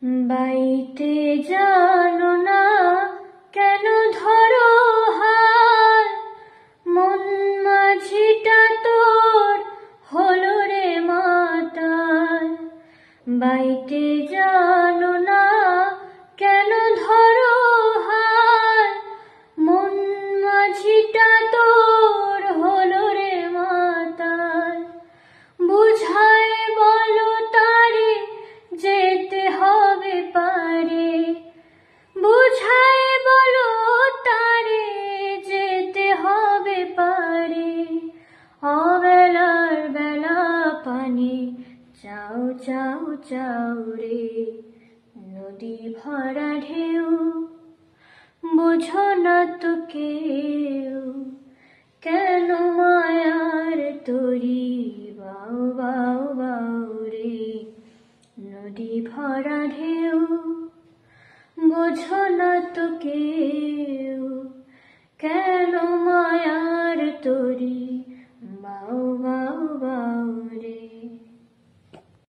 বাইতে জানো না কেন ধরো হাল, মন মাঝিটা তোর হলো রে মাতাল। বাইতে জানো না কেন ধরো হাল, মন মাঝিটা তোর হলো রে মাতাল। বুঝায় বলো তারে যেতে হবে পারে, বুঝায় বলো তারে যেতে হবে পারে। অবেলার বেলা পানি চাও চাও চাও রে, নদী ভরা ঢেউ বোঝো না তো কেউ। কেন মায়ার তরি বাউ বাউ বাউ রে, নদী ভরা ঢেউ বোঝো না তো কেউ।